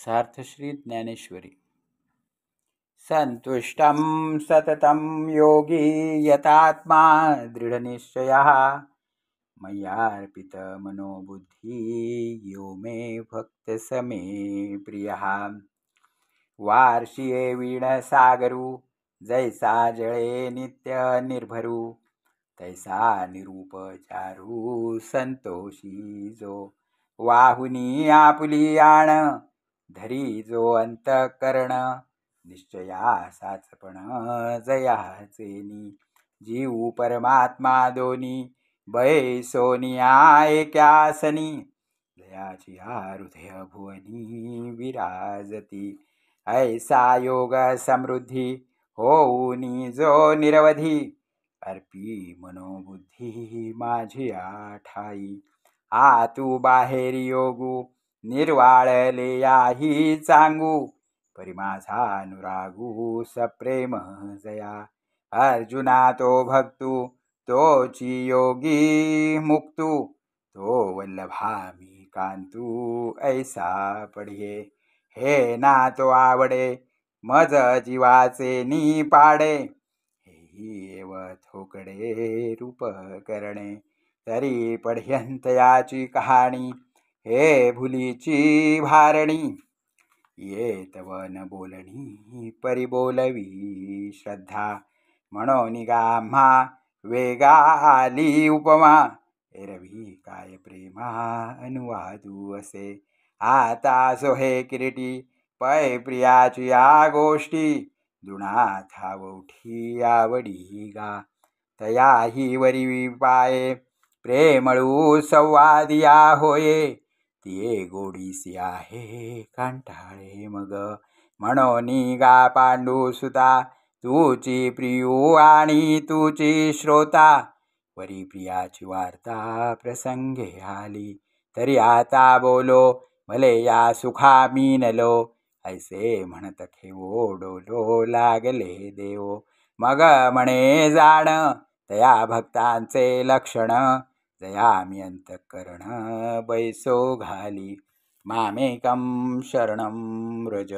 सार्थश्री ज्ञानेश्वरी। संतुष्टं सततं योगी यतात्मा दृढनिश्चयः मय्यार्पित मनोबुद्धि यो मे भक्त समे प्रियः। वार्षिये वीणसागरू जैसा जळे नित्य निर्भरू तैसा निरूपचारू संतोषी जो वाहुनी आपुली आण धरी जो अंतकरण निश्चया साचपण जयाचेनी जीव परमात्मा दोनी बये सोनिया एक्यासनी जयाची हृदय भुवनी विराजती ऐसा योग समृद्धी होऊनी जो निरवधी अर्पी मनोबुद्धी माझी ठाई आतू बाहेर योगू निर्वाळले याही चांगू परी माझा अनुरागू सप्रेम जया अर्जुना तो भक्तू तोची योगी मुक्तू तो वल्लभा मी कांतू ऐसा पढिये हे ना तो आवडे मज जीवाचे नी पाडे हेही एव थोकडे रूप करणे तरी पढ्यंत याची कहाणी हे भुलीची भारणी ये तव न बोलणी परी बोलवी श्रद्धा म्हणून गाम्हा वेगा आली उपमा एरवी काय प्रेमा अनुवादू असे आता सोहे किरीटी पै प्रियाची या गोष्टी दुणा थावठी आवडी गा तयाही वरी पाये प्रेमळू संवादिया होये तिये गोडीसी आहे कंटाळे मग म्हणून गा पांडू सुता तुची प्रियू आणि तुची श्रोता वरी प्रियाची वार्ता प्रसंगे आली तरी आता बोलो भले या सुखा मीनलो ऐसे म्हणत खेवो डोलो लागले देव मग म्हणे जाण तया भक्तांचे लक्षण जया मी अंतःकरण बैसो घाली मामेकं शरणं व्रज।